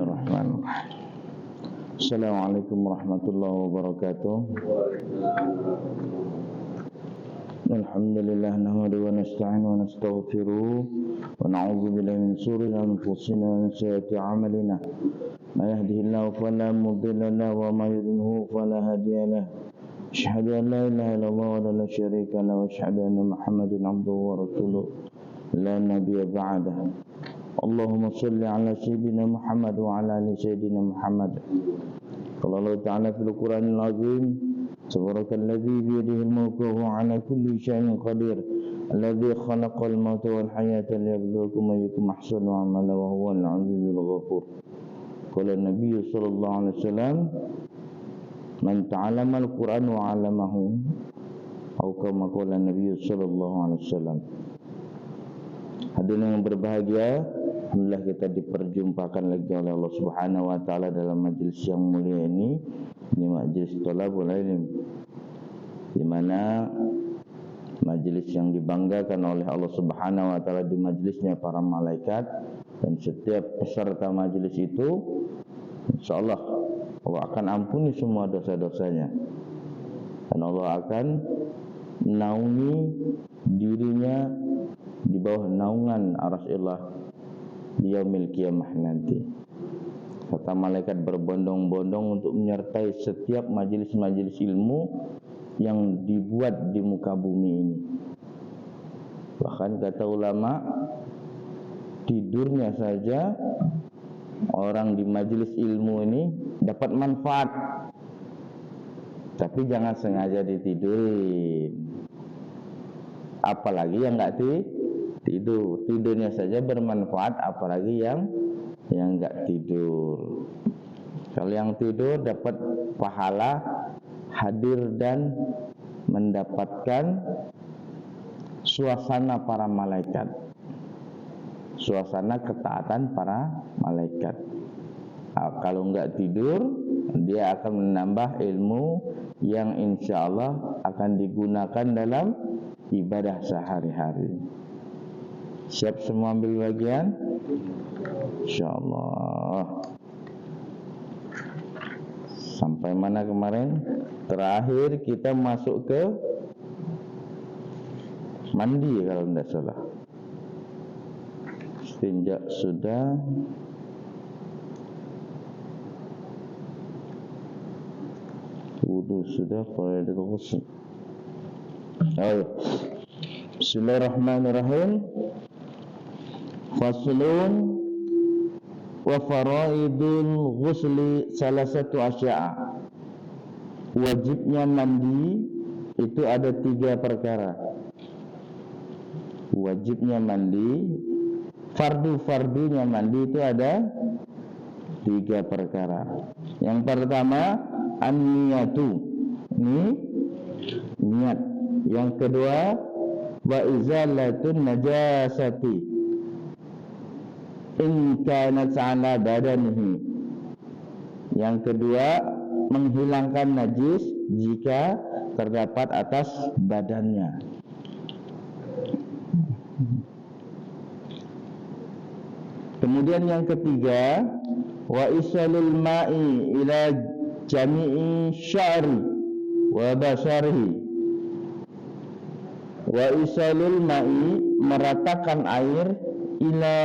Bismillahirrahmanirrahim. Assalamualaikum warahmatullahi wabarakatuh. Alhamdulillah nahmaduhu wa nasta'inuhu wa nastaghfiruh wa na'udzu billahi min shururi anfusina wa min sayyiati a'malina. May yahdihillahu fala mudilla lahu wa may yudlilhu fala hadiya lahu. Asyhadu an la ilaha illallah wa la syarika lahu wa asyhadu anna Muhammadan 'abduhu wa rasuluh la nabiyya ba'dahu. Allahumma salli ala sayyidina Muhammad wa ala ali sayyidina Muhammad. Qala Allah ta'ala fil Qur'anil azim, subhanallazi bi yadihi al-mulku wa huwa ala kulli syai'in qadir, alladzi khalaqal mauta wal hayata liyabluwakum ayyukum ahsanu amala wa huwal 'azizul ghafur. Qala an-nabiy sallallahu alaihi wasallam, man ta'allama al-Qur'an wa 'allamahu, atau kama qala an-nabiy sallallahu alaihi wasallam. Hadirin yang berbahagia, alhamdulillah kita diperjumpakan lagi oleh Allah Subhanahu wa taala dalam majelis yang mulia ini majelis Thalabul Ilm, di mana majelis yang dibanggakan oleh Allah Subhanahu wa taala di majelisnya para malaikat, dan setiap peserta majelis itu insyaallah Allah akan ampuni semua dosa-dosanya, dan Allah akan menaungi dirinya di bawah naungan arsy-Allah di yaumil qiyamah nanti. Kata malaikat berbondong-bondong untuk menyertai setiap majelis-majelis ilmu yang dibuat di muka bumi ini. Bahkan kata ulama, tidurnya saja orang di majelis ilmu ini dapat manfaat, tapi jangan sengaja ditidurin. Apalagi yang enggak tidur, tidurnya saja bermanfaat, apalagi yang enggak tidur. Kalau yang tidur dapat pahala hadir dan mendapatkan suasana para malaikat, suasana ketaatan para malaikat. Kalau enggak tidur, dia akan menambah ilmu yang insya Allah akan digunakan dalam ibadah sehari-hari. Siap semua ambil bagian? InsyaAllah. Sampai mana kemarin? Terakhir kita masuk ke mandi kalau tidak salah. Istinja sudah. Wudu sudah. Fardhu ghusl. Ayo. Bismillahirrahmanirrahim. Faslun wa faraidul ghusli salasatu asya'a. Wajibnya mandi itu ada 3 perkara. Wajibnya mandi, fardu-fardunya mandi itu ada 3 perkara. Yang pertama an-niyatu, ini niat. Yang kedua wa izalatun najasati in kanat ala badanihi. Yang kedua, menghilangkan najis jika terdapat atas badannya. Kemudian yang ketiga, wa isalul ma'i ila jami'i sya'ri wa basarihi. Wa isalul ma'i, meratakan air, ila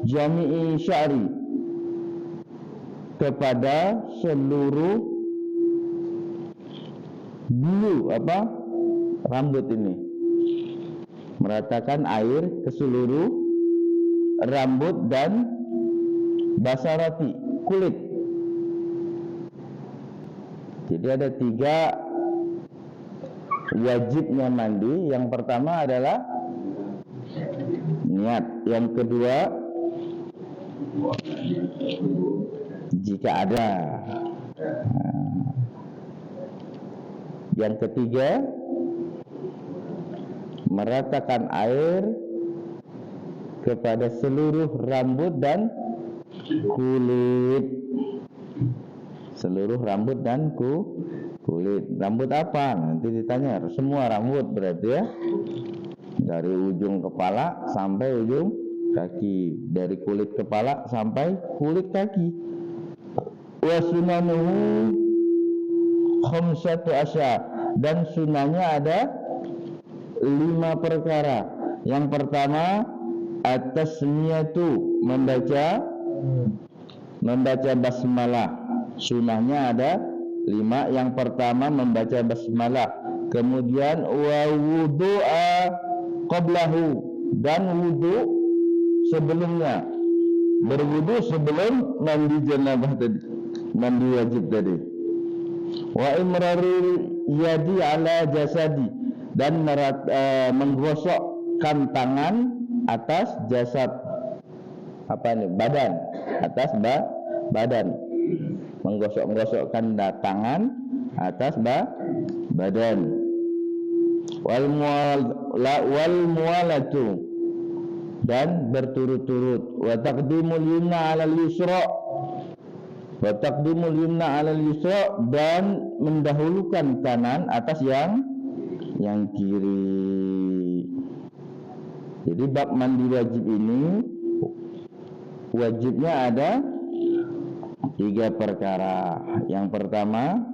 jami'i sya'ri, kepada seluruh bulu rambut ini. Meratakan air ke seluruh rambut dan basarati, kulit. Jadi ada 3 wajibnya mandi. Yang pertama adalah niat. Yang kedua, jika ada. Yang ketiga, meratakan air kepada seluruh rambut dan kulit. Seluruh rambut dan kulit. Rambut apa? Nanti ditanya. Semua rambut berarti ya. Dari ujung kepala sampai ujung kaki, dari kulit kepala sampai kulit kaki. Wa sunanuhu khamsatu asya, dan sunahnya ada 5 perkara. Yang pertama at-tasmiyatu, membaca basmalah. Sunahnya ada 5. Yang pertama membaca basmalah. Kemudian wa wudu'a qablahu, dan wudu sebelumnya, berwudu sebelum mandi janabah tadi, mandi wajib tadi. Wa imrarul yadi ala jasadi, dan menggosokkan tangan atas jasad, badan, atas badan, menggosokkan tangan atas badan. Wal muwalatu, dan berturut-turut. Wa taqdimul yumna 'alal yusra, dan mendahulukan kanan atas yang kiri. Jadi bab mandi wajib ini, wajibnya ada 3 perkara. Yang pertama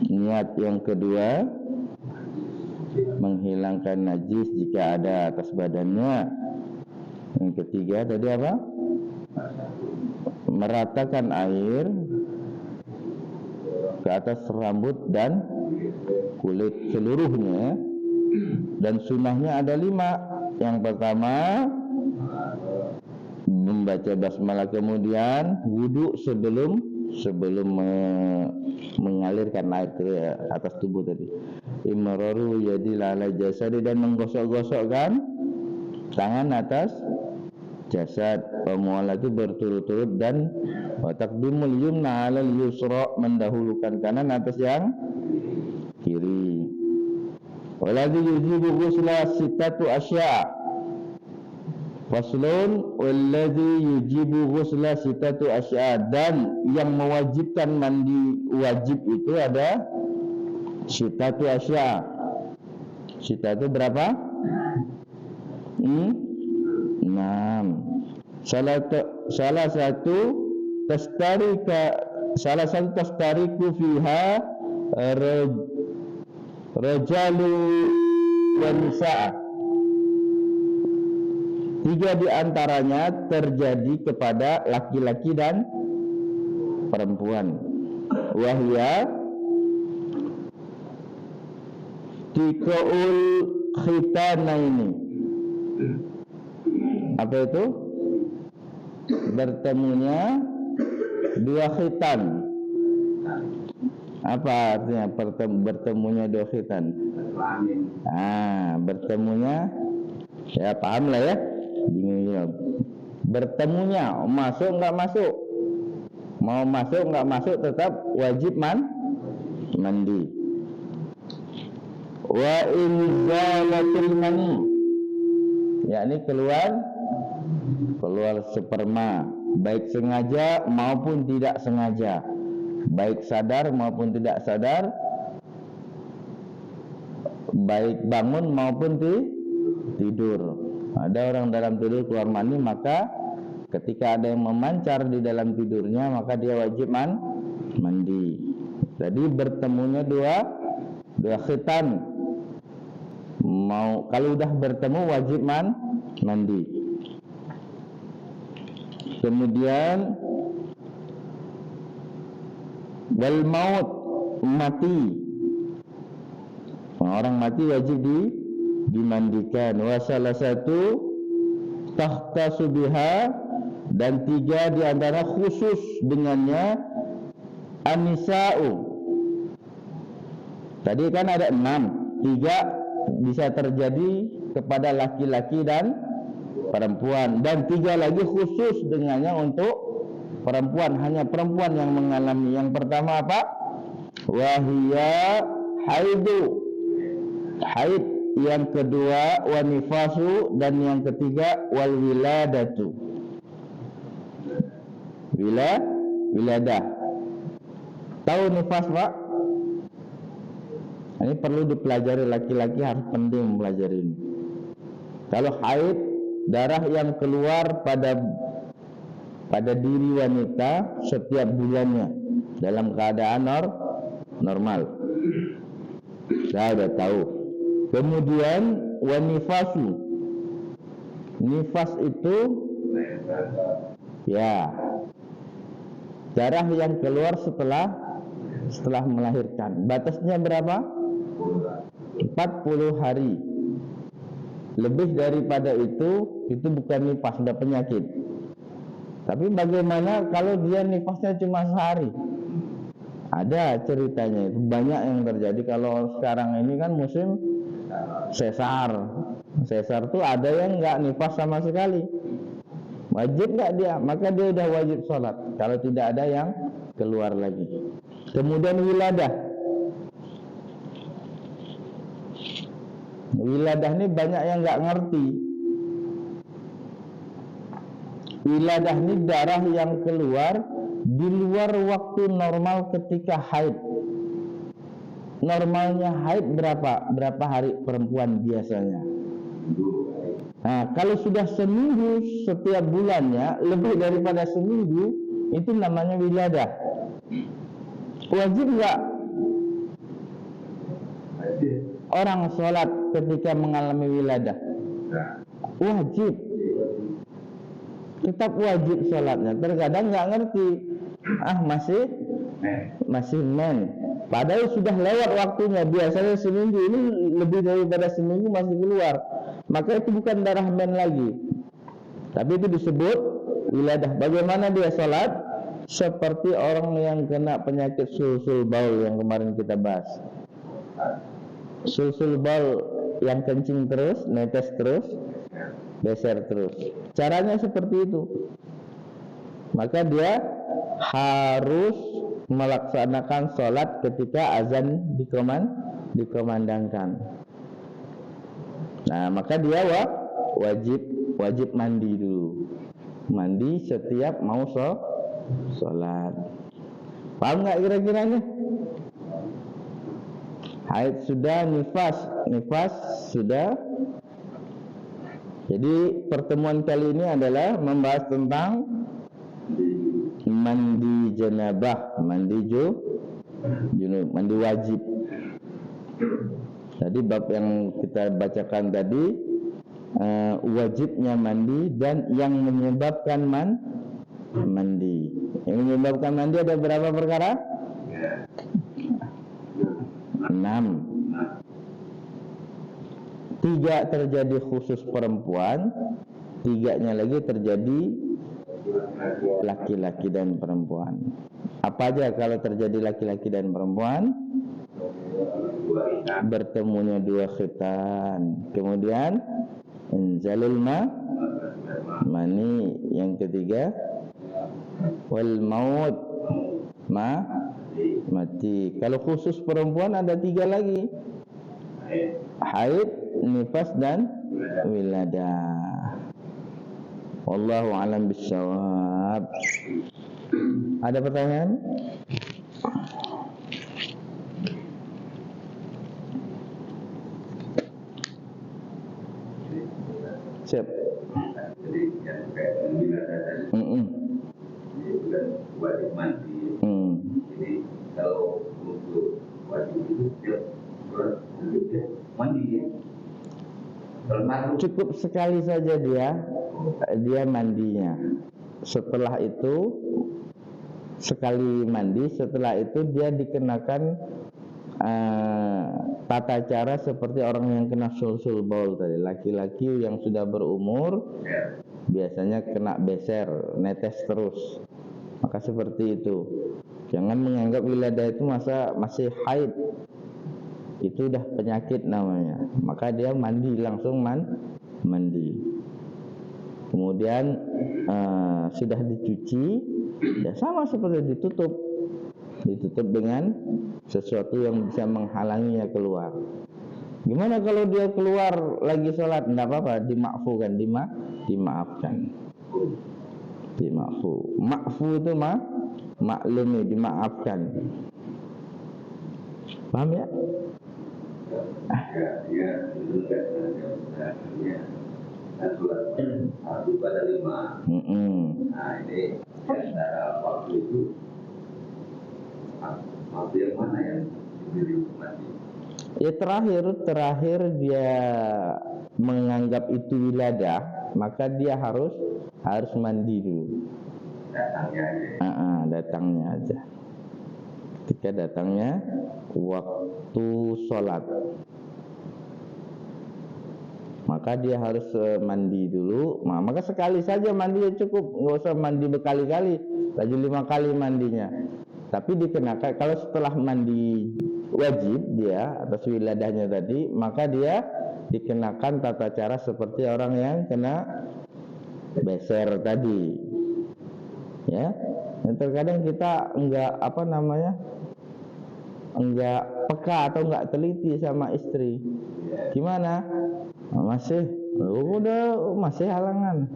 niat, yang kedua menghilangkan najis jika ada atas badannya, yang ketiga tadi apa? Meratakan air ke atas rambut dan kulit seluruhnya. Dan sunahnya ada 5. Yang pertama membaca basmalah, kemudian wudu sebelum mengalirkan air ke atas tubuh tadi. Imraru yadil ala jasadi, dan menggosok-gosokkan tangan atas jasad. Pemuala itu berturut-turut. Dan wa taqdimul yumna 'alal yusra, mendahulukan kanan atas yang kiri. Waladhi yujibu ghusla sittatu asya. Faslun walladhi yujibu ghusla sittatu asya, dan yang mewajibkan mandi wajib itu ada sittatu asya. Sittah itu berapa? 6. Salah satu tastariku fiha rajalu wa nisa'. 3 di antaranya terjadi kepada laki-laki dan perempuan. Wahya tikaul khitanaini. Apa itu? Bertemunya 2 khitan. Apa artinya bertemunya 2 khitan? Bertemunya, ya paham lah ya. Bertemunya, masuk enggak masuk, mau masuk enggak masuk, tetap wajib mandi. Wa inzalatul mani, yakni keluar sperma, baik sengaja maupun tidak sengaja, baik sadar maupun tidak sadar, baik bangun maupun tidur. Ada orang dalam tidur keluar mani, maka ketika ada yang memancar di dalam tidurnya, maka dia wajib mandi. Jadi bertemunya dua khitan. Kalau udah bertemu wajib mandi. Kemudian wal maut, mati. Orang mati wajib dimandikan. Wa salah satu tahta subiha, dan 3 di antara khusus dengannya anisa'u. Tadi kan ada 6, 3 bisa terjadi kepada laki-laki dan perempuan, dan 3 lagi khusus dengannya untuk perempuan, hanya perempuan yang mengalami. Yang pertama apa? Wahia haidu, haid. Yang kedua wanifasu, dan yang ketiga wal wiladatu, wiladah. Tahu nifas, Pak? Ini perlu dipelajari, laki-laki harus penting mempelajari ini. Kalau haid darah yang keluar pada diri wanita setiap bulannya dalam keadaan normal. Saya sudah tahu. Kemudian wanifasu. Nifas itu ya darah yang keluar setelah melahirkan. Batasnya berapa? 40 hari. Lebih daripada itu bukan nifas, sudah penyakit. Tapi bagaimana kalau dia nifasnya cuma sehari? Ada ceritanya, itu banyak yang terjadi. Kalau sekarang ini kan musim sesar. Sesar tuh ada yang nggak nifas sama sekali. Wajib nggak dia? Maka dia udah wajib sholat kalau tidak ada yang keluar lagi. Kemudian wiladah. Wiladah ini banyak yang nggak ngerti. Wiladah ini darah yang keluar di luar waktu normal ketika haid. Normalnya haid berapa hari perempuan biasanya? Nah, kalau sudah seminggu setiap bulannya, lebih daripada seminggu, itu namanya wiladah. Wajib nggak orang sholat ketika mengalami wiladah? Wajib. Tetap wajib sholatnya. Terkadang nggak ngerti, masih men. Padahal sudah lewat waktunya. Biasanya seminggu, ini lebih daripada seminggu masih keluar. Maka itu bukan darah men lagi, tapi itu disebut wiladah. Bagaimana dia sholat? Seperti orang yang kena penyakit sulsul baul yang kemarin kita bahas. Sulsul baul yang kencing terus, netes terus, beser terus. Caranya seperti itu. Maka dia harus melaksanakan sholat ketika azan dikumandangkan. Nah, maka dia wajib mandi dulu. Mandi setiap mau sholat. Paham nggak kira-kiranya? Haid sudah, nifas sudah. Jadi pertemuan kali ini adalah membahas tentang mandi janabah, mandi junub, mandi wajib. Jadi bab yang kita bacakan tadi wajibnya mandi dan yang menyebabkan mandi. Yang menyebabkan mandi ada berapa perkara? 6. 3 terjadi khusus perempuan, 3-nya lagi terjadi laki-laki dan perempuan. Apa aja kalau terjadi laki-laki dan perempuan? Bertemunya 2 khitan. Kemudian inzalul mani. Yang ketiga wal maut, mati. Kalau khusus perempuan ada 3 lagi: haid, nifas dan wiladah. Wallahu a'lam bishawab. Ada pertanyaan? Siap. Jadi yang kayak wiladah tadi, dia bukan wajib mandi. Jadi kalau untuk wajib itu dia mandi ya. Cukup sekali saja dia mandinya. Setelah itu sekali mandi, setelah itu dia dikenakan tata cara seperti orang yang kena sulsul baul tadi. Laki-laki yang sudah berumur biasanya kena beser, netes terus. Maka seperti itu. Jangan menganggap wiladah itu masih haid. Itu udah penyakit namanya. Maka dia mandi, langsung mandi. Kemudian sudah dicuci, ya sama seperti ditutup dengan sesuatu yang bisa menghalanginya keluar. Gimana kalau dia keluar lagi sholat? Tidak apa-apa, dimaafkan, dimaafkan. Ma'fu itu maklumi, dimaafkan. Paham ya? dan sholat fardu pada 5. Nah ini di antara waktu itu waktu yang mana yang dipilih untuk mandi? Ya terakhir dia menganggap itu wiladah, maka dia harus mandi dulu. Datangnya aja. Datangnya aja. Ketika datangnya waktu sholat, maka dia harus mandi dulu. Maka sekali saja mandi cukup, nggak usah mandi berkali-kali, lagi 5 kali mandinya. Tapi dikenakan kalau setelah mandi wajib dia atas wiladahnya tadi, maka dia dikenakan tata cara seperti orang yang kena beser tadi. Ya, yang terkadang kita enggak enggak peka atau enggak teliti sama istri. Gimana? Masih halangan.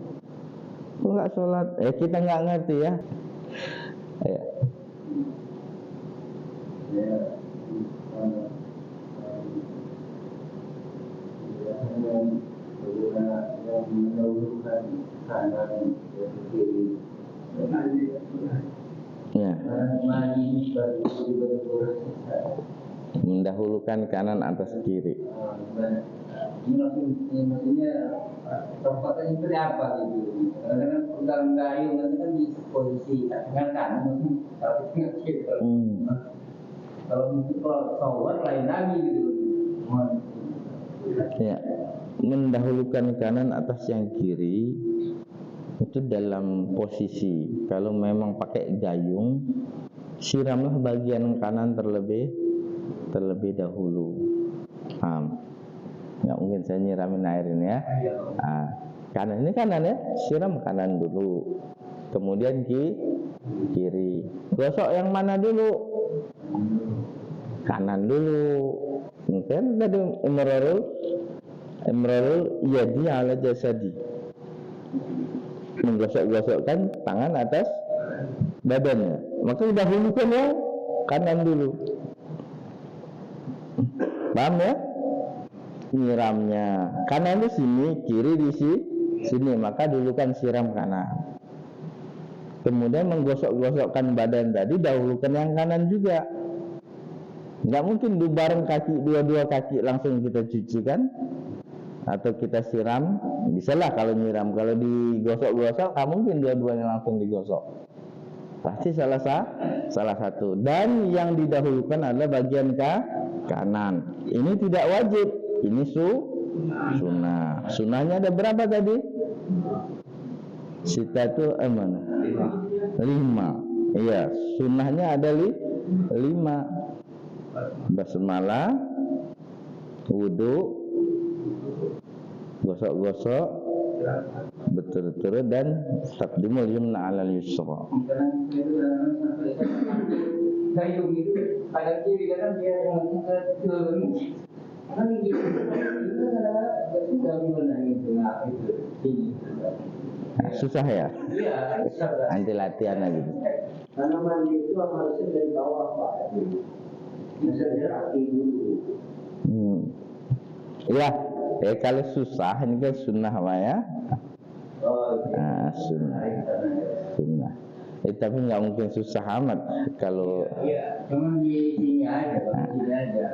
Kok enggak sholat? Kita enggak ngerti ya. Mendahulukan kanan atas kiri. Maksudnya tempatnya seperti apa gitu? Karena kan pegang gayung nanti kan di posisi tengah kanan, tapi tengah kiri. Kalau mungkin kalau shower lain lagi gitu. Ya, mendahulukan kanan atas yang kiri itu dalam posisi kalau memang pakai gayung, siramlah bagian kanan terlebih dahulu. Nggak mungkin saya nyiramin air ini ya. Kanan ini kanan ya, siram kanan dulu, kemudian kiri. Gosok yang mana dulu? Kanan dulu. Mungkin tadi imrarul yadi ala jasadi, menggosok-gosokkan tangan atas badannya. Maka dahulukan yang kanan dulu. Paham ya? Nyiramnya kanan di sini, kiri di sini, maka dulukan siram kanan. Kemudian menggosok-gosokkan badan tadi, dahulukan yang kanan juga. Nggak mungkin bareng dua kaki langsung kita cuci kan, atau kita siram. Bisalah kalau nyiram, kalau digosok-gosok nggak mungkin dua-duanya langsung digosok, pasti salah satu. Dan yang didahulukan adalah bagian kanan. Ini tidak wajib, ini sunnah. Sunnahnya ada berapa tadi? Sitatu mana? 5. Iya, sunnahnya ada 5. Basmalah, wudu, gosok-gosok, berturut-turut, dan taqdimul yumna 'alal yusra. Gayung itu pada kiri kan dia yang turun. Karena gitu itu kadang-kadang sudah gimana gitu ini. Susah ya? Iya, susah. Nanti latihan lagi. Karena mandi itu harusnya dari bawah Pak. Misalnya kaki dulu. Iya, kalau susah ini kan sunnah Pak ya. Sunnah. Tapi nggak mungkin susah amat kalau. Iya, cuma di sini aja, di sini aja.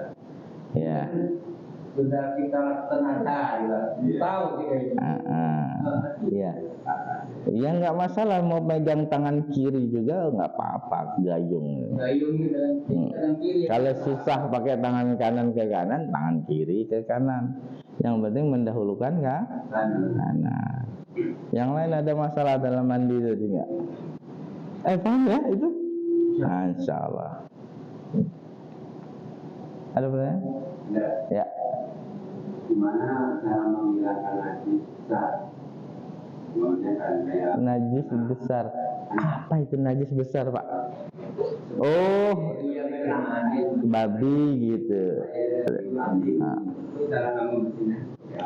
Ya. Sudah kita tenaga, tahu kita ini. Iya. Ya nggak masalah, mau pegang tangan kiri juga nggak apa-apa, gayung. Gayung tangan kiri. Kalau susah pakai tangan kanan ke kanan, tangan kiri ke kanan. Yang penting mendahulukan kanan. Yang lain ada masalah dalam mandi tadi nggak? Paham ya itu? Insya Allah. Ada pertanyaan? Ya. Gimana cara menghilangkan najis besar? Najis besar. Apa itu najis besar, Pak? Oh, babi gitu.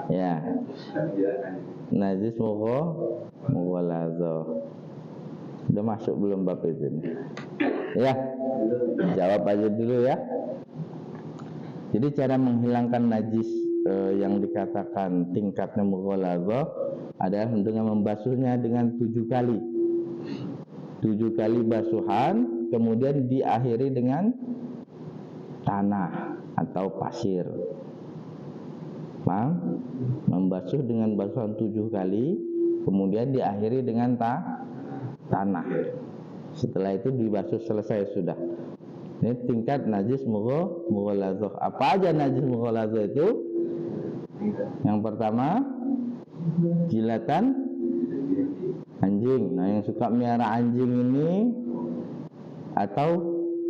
Ya. Najis mughalazo. Udah masuk belum bab itu nih? Ya. Jawab aja dulu ya. Jadi cara menghilangkan najis yang dikatakan tingkatnya mughaladzah adalah dengan membasuhnya dengan 7 kali. 7 kali basuhan, kemudian diakhiri dengan tanah atau pasir. Paham? Membasuh dengan basuhan 7 kali, kemudian diakhiri dengan tanah. Setelah itu dibasuh selesai sudah. Ini tingkat najis mughaladzah. Apa aja najis mughaladzah itu? Yang pertama, jilatan anjing. Nah, yang suka miara anjing ini atau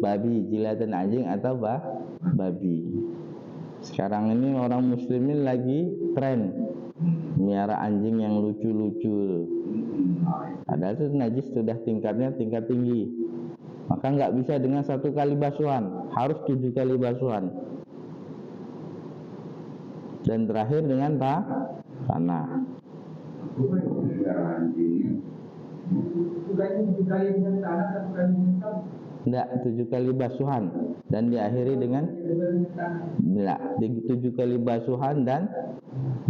babi, jilatan anjing atau babi. Sekarang ini orang muslimin lagi tren miara anjing yang lucu-lucu. Padahal itu najis sudah tingkatnya tingkat tinggi. Maka nggak bisa dengan 1 kali basuhan, harus 7 kali basuhan. Dan terakhir dengan tanah. Enggak, 7 kali basuhan dan diakhiri dengan 7 kali basuhan dan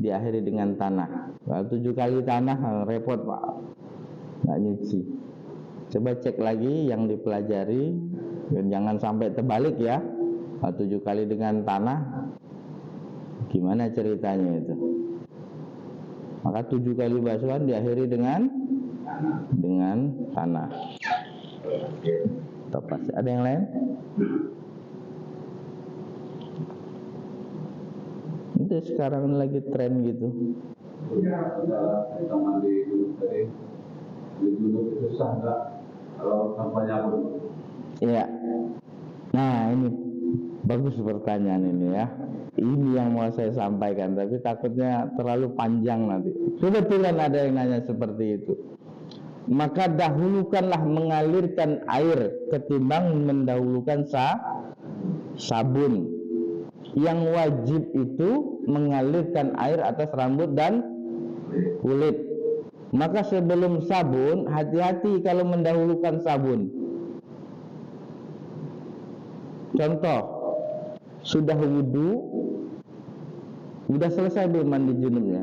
diakhiri dengan tanah. Kalau 7 kali tanah repot Pak, nggak nyuci. Coba cek lagi yang dipelajari, jangan sampai terbalik ya. Kalau 7 kali dengan tanah, gimana ceritanya itu? Maka 7 kali basuhan diakhiri dengan tanah. Tepat. Ada yang lain? Itu sekarang lagi tren gitu. Ya, kita mandi dulu tadi. Dulu itu sah nggak? Kalau tanpanya pun. Iya. Nah, ini bagus pertanyaan ini ya. Ini yang mau saya sampaikan, tapi takutnya terlalu panjang nanti. Kebetulan ada yang nanya seperti itu. Maka dahulukanlah mengalirkan air ketimbang mendahulukan sabun. Yang wajib itu mengalirkan air atas rambut dan kulit. Maka sebelum sabun, hati-hati kalau mendahulukan sabun. Contoh, sudah wudu, sudah selesai belum mandi junubnya?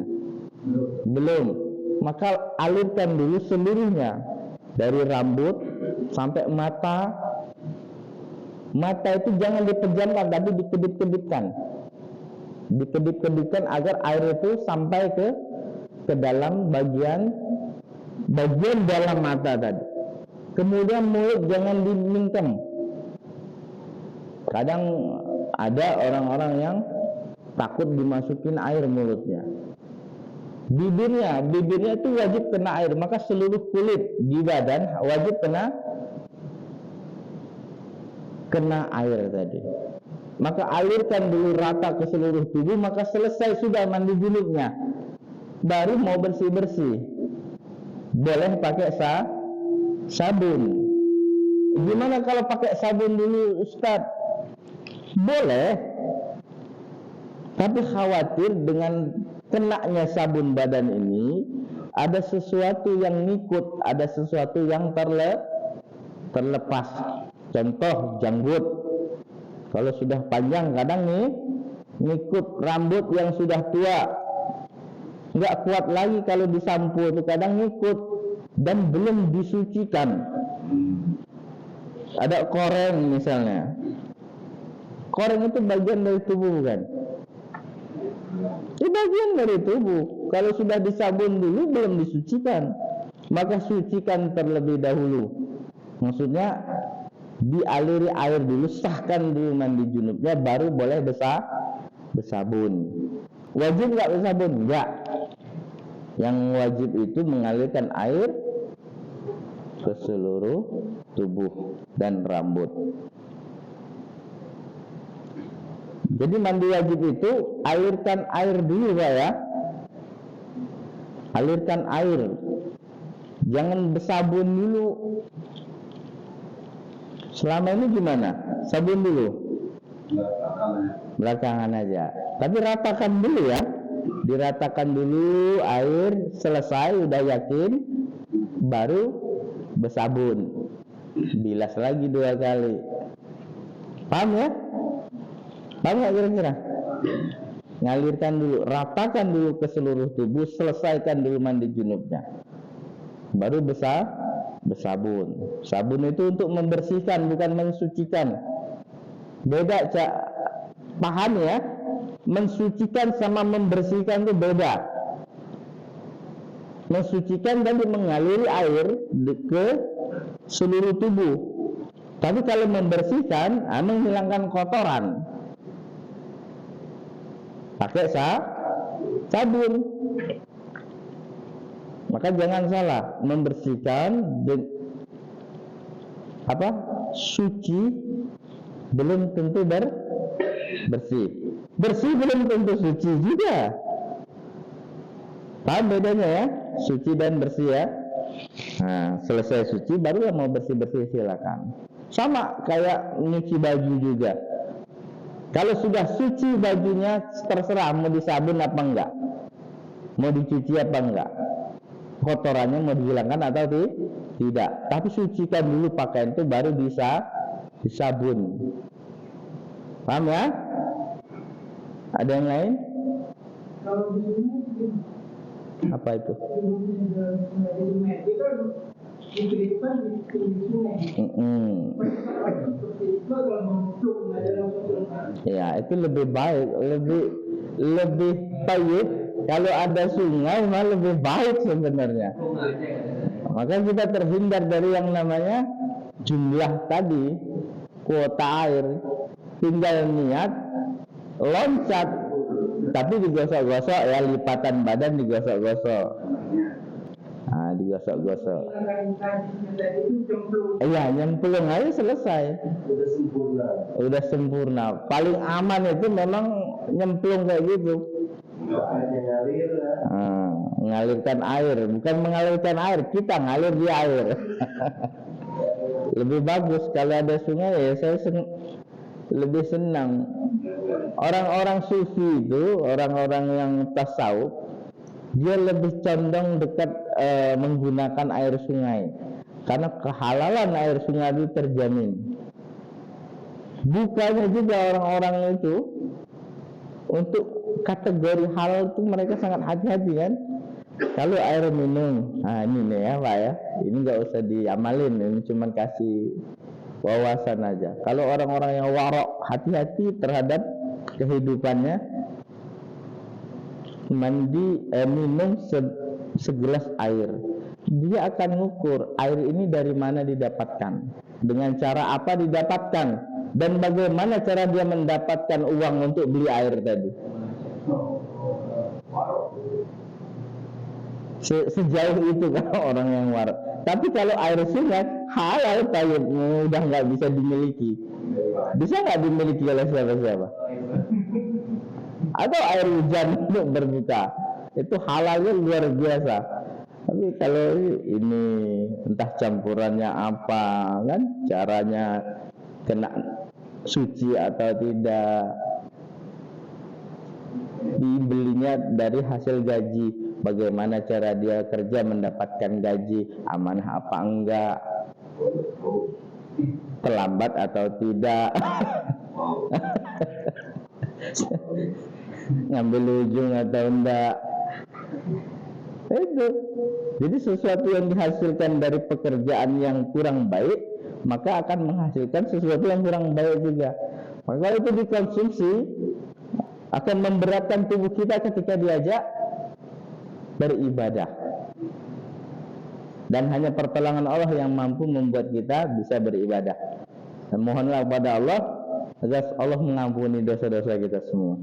Belum. Maka alirkan dulu seluruhnya, dari rambut sampai mata. Mata itu jangan dipejamkan, tapi dikedip-kedipkan. Dikedip-kedipkan agar air itu sampai ke dalam bagian dalam mata tadi. Kemudian mulut jangan dimingkem. Kadang ada orang-orang yang takut dimasukin air mulutnya. Bibirnya itu wajib kena air, maka seluruh kulit di badan wajib kena air tadi. Maka alirkan dulu rata ke seluruh tubuh, maka selesai sudah mandi junubnya. Baru mau bersih-bersih. Boleh pakai sabun. Gimana kalau pakai sabun dulu Ustaz? Boleh. Tapi khawatir dengan kenanya sabun badan ini ada sesuatu yang ngikut, ada sesuatu yang terlepas. Contoh janggut, kalau sudah panjang kadang ngikut rambut yang sudah tua, nggak kuat lagi kalau disampo itu kadang ngikut dan belum disucikan. Ada koreng misalnya, koreng itu bagian dari tubuh bukan? Itu bagian dari tubuh. Kalau sudah disabun dulu belum disucikan, maka sucikan terlebih dahulu. Maksudnya dialiri air dulu, sahkan dulu mandi junubnya, baru boleh bersabun. Wajib nggak bersabun? Enggak. Yang wajib itu mengalirkan air ke seluruh tubuh dan rambut. Jadi mandi wajib itu alirkan air dulu Pak ya. Alirkan air. Jangan bersabun dulu. Selama ini gimana? Sabun dulu? Belakangan aja. Tapi ratakan dulu ya. Diratakan dulu air, selesai udah yakin, baru bersabun. Bilas lagi 2 kali. Paham ya? Paham nggak kira-kira? ngalirkan dulu, ratakan dulu ke seluruh tubuh, selesaikan dulu mandi junubnya. Baru bersabun. Sabun itu untuk membersihkan, bukan mensucikan. Beda, Cak. Paham ya? Mensucikan sama membersihkan itu beda. Mensucikan dan mengaliri air ke seluruh tubuh. Tapi kalau membersihkan, menghilangkan kotoran, pakai sabun. Maka jangan salah, membersihkan suci belum tentu bersih. Bersih belum tentu suci juga. Paham bedanya ya? Suci dan bersih ya. Nah, selesai suci baru yang mau bersih-bersih silakan. Sama kayak nyuci baju juga. Kalau sudah suci bajunya, terserah mau disabun apa enggak, mau dicuci apa enggak, kotorannya mau dihilangkan atau tidak. Tapi sucikan dulu pakaian itu baru bisa disabun. Paham ya? Ada yang lain? Kalau di sini Apa itu? diberikan di sungai. Ya, itu lebih baik, lebih baik. Kalau ada sungai malah lebih baik sebenarnya. Maka kita terhindar dari yang namanya jumlah tadi, kuota air. Tinggal niat loncat, tapi digosok-gosok ya, lipatan badan digosok-gosok. Nah, digosok-gosok. Iya, nyemplung aja selesai. Udah sempurna. Paling aman itu memang nyemplung kayak gitu. Mengalirkan air, bukan mengalirkan air, kita ngalir di air. Lebih bagus kalau ada sungai ya, saya lebih senang. Orang-orang sufi itu, orang-orang yang tasawuf, dia lebih condong dekat menggunakan air sungai, karena kehalalan air sungai itu terjamin. Bukannya juga orang-orang itu untuk kategori halal itu mereka sangat hati-hati kan. Kalau air minum, nah ini nih ya Pak ya, ini nggak usah diamalin, ini cuma kasih wawasan aja. Kalau orang-orang yang warok, hati-hati terhadap kehidupannya, minum segelas air, dia akan mengukur air ini dari mana didapatkan, dengan cara apa didapatkan, dan bagaimana cara dia mendapatkan uang untuk beli air tadi. Sejauh itu kan orang yang warok. Tapi kalau air sungai halal, tayyib, udah nggak bisa dimiliki. Bisa nggak dimiliki oleh siapa-siapa? Atau air hujan untuk berbuka, itu halalnya luar biasa. Tapi kalau ini entah campurannya apa kan, caranya kena suci atau tidak, dibelinya dari hasil gaji, bagaimana cara dia kerja mendapatkan gaji, amanah apa enggak, terlambat atau tidak, ngambil ujung atau enggak. Itu jadi sesuatu yang dihasilkan dari pekerjaan yang kurang baik, maka akan menghasilkan sesuatu yang kurang baik juga. Maka itu dikonsumsi akan memberatkan tubuh kita ketika diajak beribadah. Dan hanya pertolongan Allah yang mampu membuat kita bisa beribadah. Dan mohonlah kepada Allah agar Allah mengampuni dosa-dosa kita semua.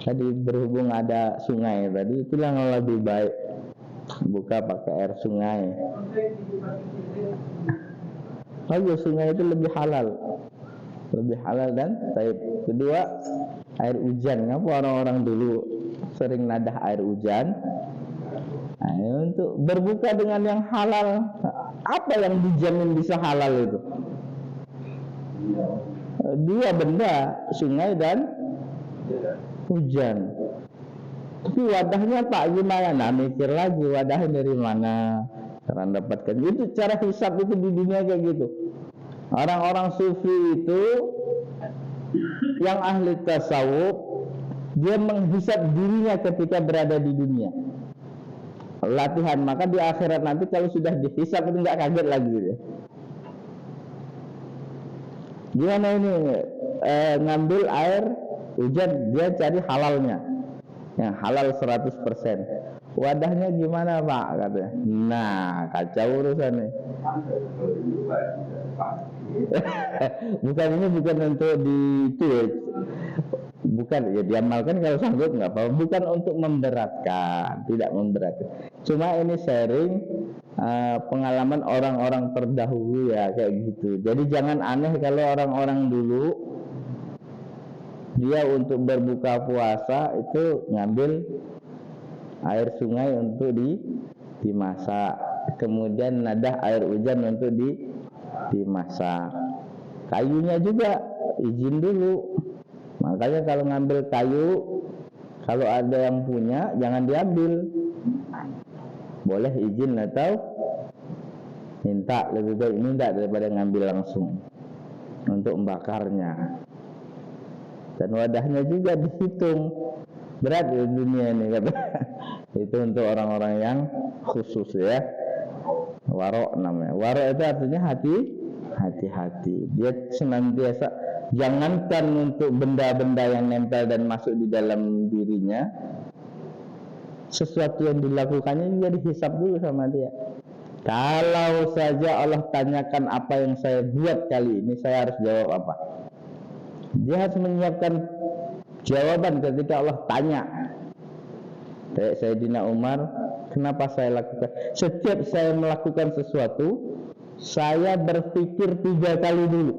Tadi berhubung ada sungai tadi, itulah yang lebih baik, buka pakai air sungai. Oh, sungai itu lebih halal dan baik. Kedua, air hujan. Ngapa orang-orang dulu sering nadah air hujan? Nah, untuk berbuka dengan yang halal. Apa yang dijamin bisa halal itu? Dua benda, sungai dan hujan. Tapi wadahnya Pak gimana? Nah, mikir lagi wadahnya dari mana, cara dapatkan. Itu cara hisab itu di dunia kayak gitu. Orang-orang sufi itu Yang ahli tasawuf, dia menghisap dirinya ketika berada di dunia. Latihan, maka di akhirat nanti kalau sudah dihisap itu nggak kaget lagi ya. Gimana ini ngambil air hujan, dia cari halalnya, yang halal 100%. Wadahnya gimana Pak katanya. Nah kacau urusan nih. Bukan, ini bukan untuk ditulis, bukan ya, diamalkan kalau sanggup nggak apa-apa, bukan untuk memberatkan, tidak memberatkan. Cuma ini sharing pengalaman orang-orang terdahulu ya kayak gitu. Jadi jangan aneh kalau orang-orang dulu dia untuk berbuka puasa itu ngambil air sungai untuk dimasak, kemudian nadah air hujan untuk dimasak. Kayunya juga izin dulu. Makanya kalau ngambil kayu, kalau ada yang punya jangan diambil. Boleh izin atau minta, lebih baik minta daripada ngambil langsung untuk membakarnya. Dan wadahnya juga dihitung. Berat ya dunia ini kata. Itu untuk orang-orang yang khusus ya. Warok namanya. Warok itu artinya hati-hati. Dia senantiasa, jangankan untuk benda-benda yang nempel dan masuk di dalam dirinya, sesuatu yang dilakukannya juga dihisap dulu sama dia. Kalau saja Allah tanyakan apa yang saya buat kali ini, saya harus jawab apa? Dia harus menyiapkan jawaban ketika Allah tanya. Kayak Sayyidina Umar, kenapa saya lakukan? Setiap saya melakukan sesuatu, saya berpikir 3 kali dulu.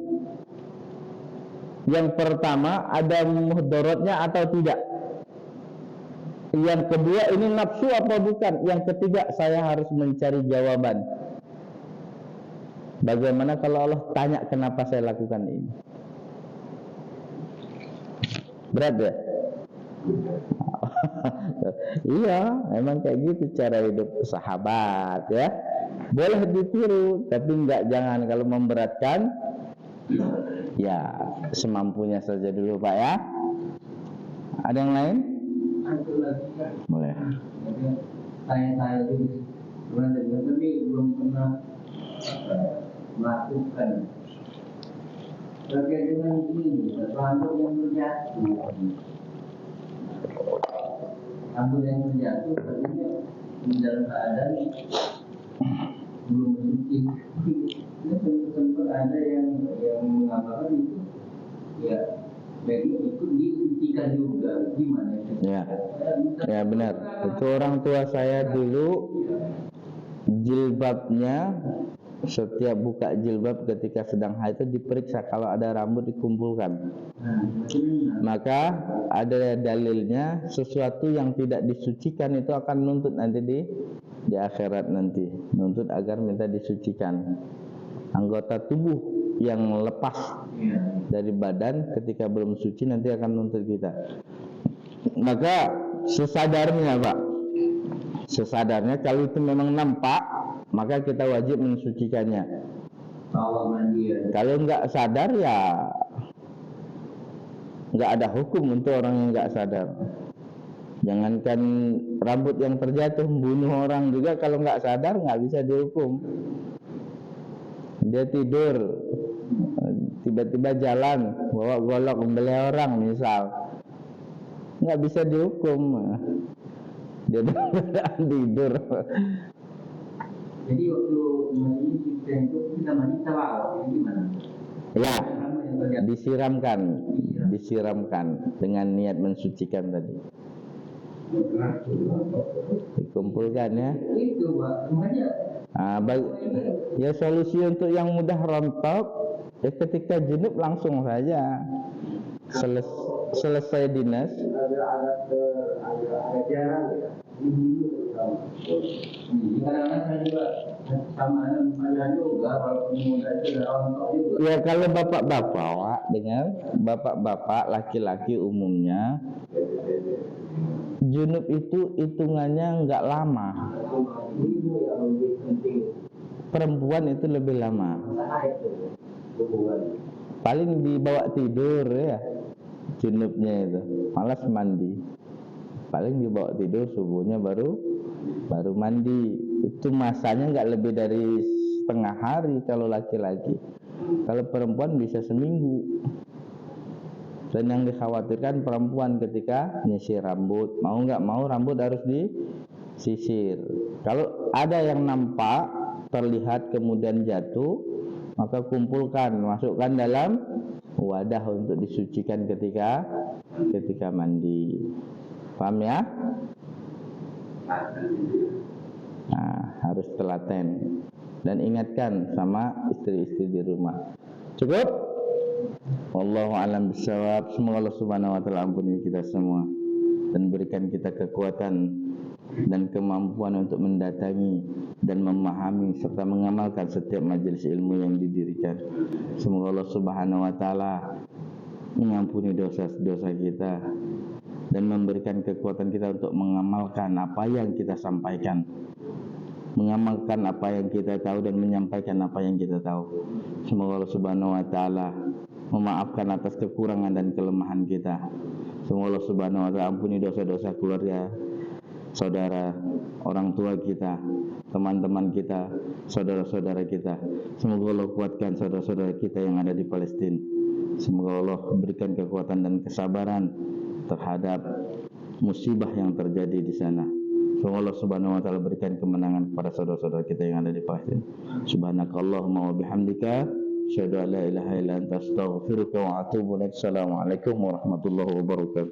Yang pertama, ada mudaratnya atau tidak. Yang kedua, ini nafsu apa bukan. Yang ketiga, saya harus mencari jawaban. Bagaimana kalau Allah tanya kenapa saya lakukan ini? Berat ya? Iya, memang kayak gitu cara hidup sahabat ya. Boleh ditiru, tapi jangan kalau memberatkan, ya semampunya saja dulu Pak ya. Ada yang lain? Boleh. Saya itu pernah dengar tapi belum pernah melakukan. Terkait dengan ini, rambut yang terjatuh. Rambut yang terjatuh tentunya dalam keadaan belum bersuci. Ini sempat ada yang mengatakan itu ya bagi ikut disucikan juga, gimana? Ya benar. Itu orang tua saya dulu jilbabnya, setiap buka jilbab ketika sedang haid itu diperiksa, kalau ada rambut dikumpulkan. Maka ada dalilnya, sesuatu yang tidak disucikan itu akan nuntut nanti di akhirat nanti, nuntut agar minta disucikan. Anggota tubuh yang lepas dari badan ketika belum suci nanti akan nuntut kita. Maka sesadarnya Pak, sesadarnya kalau itu memang nampak, maka kita wajib mensucikannya. Kalau nggak sadar ya nggak ada hukum untuk orang yang nggak sadar. Jangankan rambut yang terjatuh, bunuh orang juga kalau nggak sadar nggak bisa dihukum. Dia tidur, tiba-tiba jalan bawa golok membeli orang misal, nggak bisa dihukum. Dia tidur. Jadi waktu mandi kita mandi tawaf, gimana? Ya, disiramkan dengan niat mensucikan tadi. Dikumpulkan ya. Itu Pak, makanya. Ya solusi untuk yang mudah rontok, ya ketika junub langsung saja selesai dinas. Ada jarang ya. Kadang-kadang saya juga sama dengan juga walaupun muda itu rontok juga. Ya kalau bapak-bapak dengan bapak-bapak laki-laki umumnya junub itu hitungannya nggak lama. Perempuan itu lebih lama. Paling dibawa tidur ya. junubnya itu, malas mandi. Paling dibawa tidur, subuhnya baru mandi. Itu masanya nggak lebih dari setengah hari kalau laki-laki. Kalau perempuan bisa seminggu. Dan yang dikhawatirkan perempuan ketika nyisir rambut, mau nggak mau rambut harus disisir. Kalau ada yang nampak terlihat kemudian jatuh, maka kumpulkan, masukkan dalam wadah untuk disucikan ketika mandi. Paham ya? Nah, harus telaten dan ingatkan sama istri-istri di rumah. Cukup? Wallahu a'lam bishawab. Semoga Allah Subhanahu wa taala ampuni kita semua dan berikan kita kekuatan dan kemampuan untuk mendatangi dan memahami serta mengamalkan setiap majelis ilmu yang didirikan. Semoga Allah Subhanahu wa taala mengampuni dosa-dosa kita dan memberikan kekuatan kita untuk mengamalkan apa yang kita sampaikan, mengamalkan apa yang kita tahu dan menyampaikan apa yang kita tahu. Semoga Allah Subhanahu wa taala memaafkan atas kekurangan dan kelemahan kita. Semoga Allah Subhanahu wa taala ampuni dosa-dosa keluarga, saudara, orang tua kita, teman-teman kita, saudara-saudara kita. Semoga Allah kuatkan saudara-saudara kita yang ada di Palestina. Semoga Allah berikan kekuatan dan kesabaran terhadap musibah yang terjadi di sana. Semoga Allah Subhanahu wa taala berikan kemenangan kepada saudara-saudara kita yang ada di Palestina. Subhanakallahumma wa bihamdika, asyhadu an la ilaha illa anta, astaghfiruka wa atubu ilaik. Assalamualaikum warahmatullahi wabarakatuh.